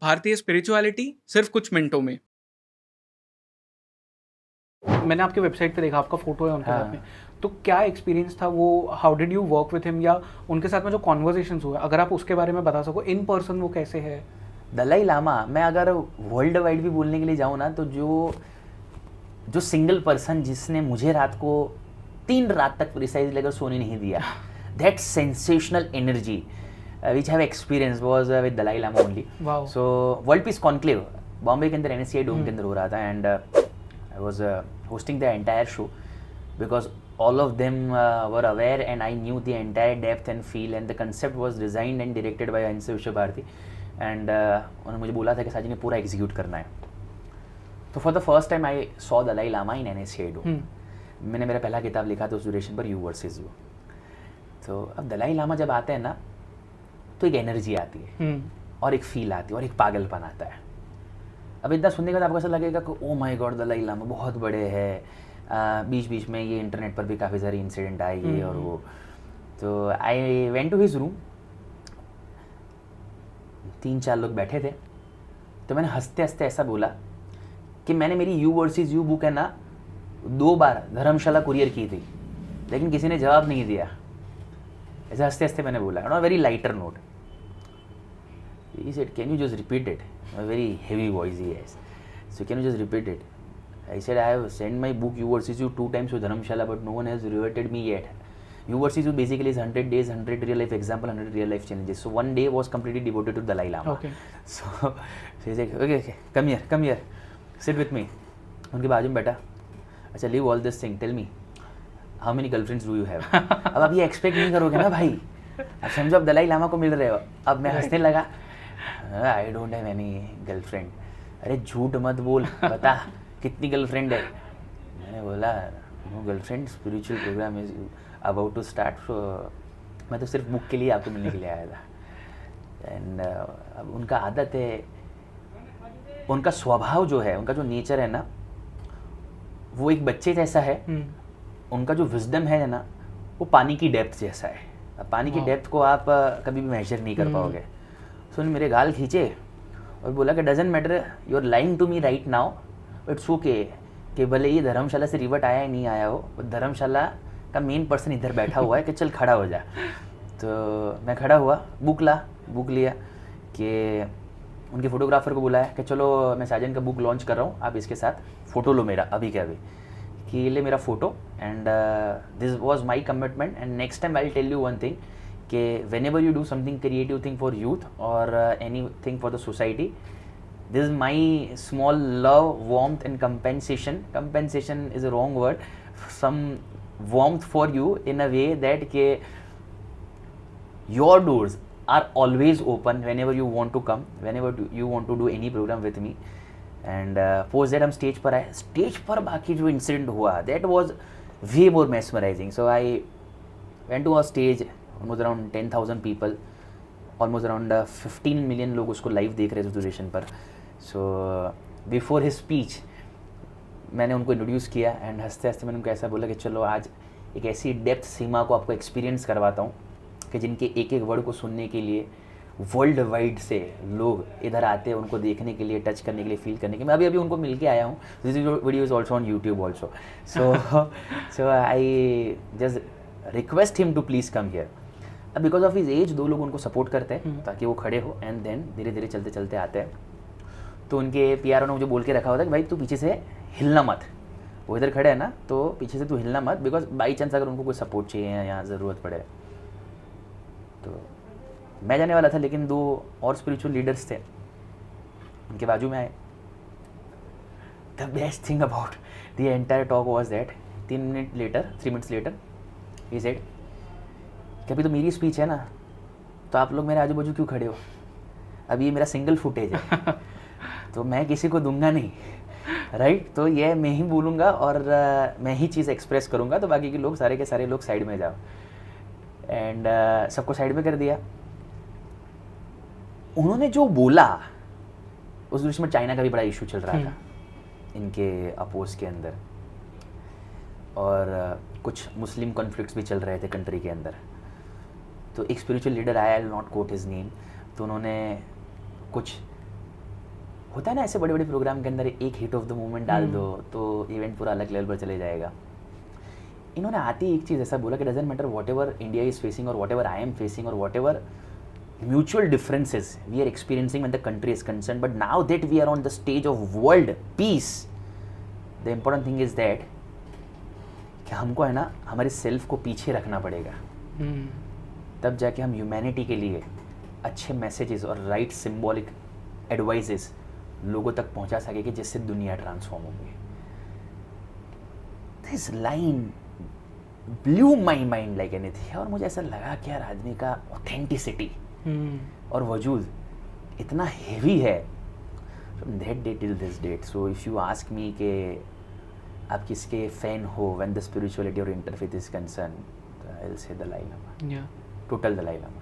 भारतीय स्पिरिचुअलिटी सिर्फ कुछ मिनटों में। मैंने आपके वेबसाइट पे देखा, आपका फोटो है उनके हाँ। साथ में, तो क्या एक्सपीरियंस था वो? How did you work with him, या उनके साथ में जो कॉन्वर्सेशंस हुए, अगर आप उसके बारे में बता सको, इन पर्सन वो कैसे है? दलाई लामा, मैं अगर वर्ल्ड वाइड भी बोलने के लिए जाऊँ ना, तो जो सिंगल पर्सन जिसने मुझे रात को 3 रात तक प्रिसाइज लेकर सोने नहीं दिया, that sensational energy which have experience was with Dalai Lama only. Wow. So world peace conclave Bombay के अंदर NSCI डोम के अंदर हो रहा था, and I was hosting the entire show because all of them were aware and I knew the entire depth and feel, and the concept was designed and directed by Ansa Vishabharti, and उन्होंने मुझे बोला था कि साजिद ने पूरा execute करना है. तो for the first time I saw Dalai Lama in NSCI dome. मैंने मेरा पहला किताब लिखा था उस ड्यूरेशन पर, यू वर्सेस यू. तो अब दलाई लामा जब आते हैं ना, तो एक एनर्जी आती है और एक फील आती है और एक पागलपन आता है. अब इतना सुनने के बाद आपको ऐसा लगेगा कि oh my god, Dalai Lama बहुत बड़े हैं. बीच बीच में ये इंटरनेट पर भी काफ़ी सारे इंसिडेंट आए ये और वो. तो I went to his room, 3-4 लोग बैठे थे. तो मैंने हंसते हंसते ऐसा बोला कि मैंने मेरी यू वर्सेस यू बुक है ना 2 बार धर्मशाला कुरियर की थी, लेकिन किसी ने जवाब नहीं दिया. ऐसे हंसते हंसते मैंने बोला, on a very lighter note. He said, can you just repeat it? A very heavy voice he has. So can you just repeat it? I said, I have sent my book You versus You 2 times to Dharamshala, but no one has reverted me yet. You versus You basically is 100 days, 100 real life example, 100 real life challenges. So one day was completely devoted to Dalai Lama. Okay. So he's like, okay, come here, sit with me. उनके बाजू में बैठा. अच्छा, leave all this thing, tell me, how many girlfriends do you have? अब आप ये expect नहीं करोगे ना भाई. अब समझो आप दलाई लामा को मिल रहे हो. अब मैं हंसने लगा. I don't have any girlfriend. अरे झूठ मत बोल, बता कितनी गर्लफ्रेंड है. मैंने बोला no girlfriend, spiritual program is about to start. मैं तो सिर्फ बुक के लिए आपको मिलने के लिए आया था. एंड अब उनका आदत है, उनका स्वभाव जो है, उनका जो नेचर है ना, वो एक बच्चे जैसा है. उनका जो विजडम है ना, वो पानी की डेप्थ जैसा है. अब पानी की डेप्थ को आप कभी भी मेजर नहीं कर पाओगे. सो उन्होंने मेरे गाल खींचे और बोला कि doesn't matter, you are lying to me right now, it's okay, कि भले ये धर्मशाला से रिवर्ट आया या नहीं आया हो, धर्मशाला का मेन पर्सन इधर बैठा हुआ है, कि चल खड़ा हो जा. तो मैं खड़ा हुआ, बुक लिया, कि उनके फोटोग्राफर को बुलाया कि चलो मैं साजन का बुक लॉन्च कर रहा हूँ, आप इसके साथ फ़ोटो लो मेरा अभी के अभी, कि ले मेरा photo. And this was my commitment. And next time I will tell you one thing, कि whenever you do something creative thing for youth or anything for the society, this is my small love, warmth and compensation is a wrong word, some warmth for you in a way that ke your doors are always open whenever you want to come, whenever you want to do any program with me. And post that हम stage पर आए. Stage पर बाकी जो incident हुआ, that was way more mesmerizing. So I went to a stage, almost around 10,000 people, almost around 15 million लोग उसको live देख रहे थे ड्यूरेशन पर. सो बिफोर हिज स्पीच मैंने उनको इंट्रोड्यूस किया, एंड हंसते हंसते मैंने उनको ऐसा बोला कि चलो आज एक ऐसी डेप्थ सीमा को आपको एक्सपीरियंस करवाता हूँ कि जिनके एक एक वर्ड को सुनने के लिए वर्ल्ड वाइड से लोग इधर आते हैं, उनको देखने के लिए, टच करने के लिए, फील करने के लिए. मैं अभी उनको मिल के आया हूँ. This video is also on YouTube also. So I just request him to please come here. अब बिकॉज ऑफ हिज एज 2 लोग उनको सपोर्ट करते हैं ताकि वो खड़े हो, एंड देन धीरे धीरे चलते चलते आते हैं. तो उनके PR ने मुझे बोल के रखा होता है कि भाई तू पीछे से हिलना मत, वो इधर खड़े हैं ना, तो पीछे से तू हिलना मत, बिकॉज बाई चांस अगर उनको कोई सपोर्ट चाहिए या यहाँ ज़रूरत पड़े. तो मैं जाने वाला था, लेकिन 2 और स्पिरिचुअल लीडर्स थे, उनके बाजू में आए. The best thing about the entire talk was that 3 minutes later he said कि अभी तो मेरी स्पीच है ना, तो आप लोग मेरे आजू बाजू क्यों खड़े हो, अभी ये मेरा सिंगल फुटेज है, तो मैं किसी को दूंगा नहीं, राइट. तो ये मैं ही बोलूँगा और मैं ही चीज़ एक्सप्रेस करूँगा, तो बाकी के लोग, सारे के सारे लोग साइड में जाओ. एंड सबको साइड में कर दिया. उन्होंने जो बोला उस दूसरे में चाइना का भी बड़ा इशू चल रहा था इनके अपोज के अंदर, और कुछ मुस्लिम कॉन्फ्लिक्ट्स भी चल रहे थे कंट्री के अंदर. तो एक स्पिरिचुअल लीडर आया, I will not quote his name, तो उन्होंने कुछ होता है ना ऐसे बड़े बड़े प्रोग्राम के अंदर एक हिट ऑफ द मोमेंट डाल दो तो इवेंट पूरा अलग लेवल पर चले जाएगा. इन्होंने आते ही एक चीज़ ऐसा बोला कि doesn't matter whatever India is facing और whatever I am facing और whatever mutual differences we are experiencing when the country is concerned, but now that we are on the stage of world peace, the important thing is that कि हमको है ना हमारे self को पीछे रखना पड़ेगा. तब जाके हम ह्यूमैनिटी के लिए अच्छे मैसेजेस और राइट सिंबॉलिक एडवाइजेस लोगों तक पहुंचा सकेंगे जिससे दुनिया ट्रांसफॉर्म होगी. This line blew my mind like anything. और मुझे ऐसा लगा कि यार आदमी का ऑथेंटिसिटी और वजूद इतना हेवी है from that day till this date. So if you ask me कि आप किसके फैन हो व्हेन द स्पिरिचुअलिटी और interfaith is concern, I will say Dalai Lama, total Dalai Lama.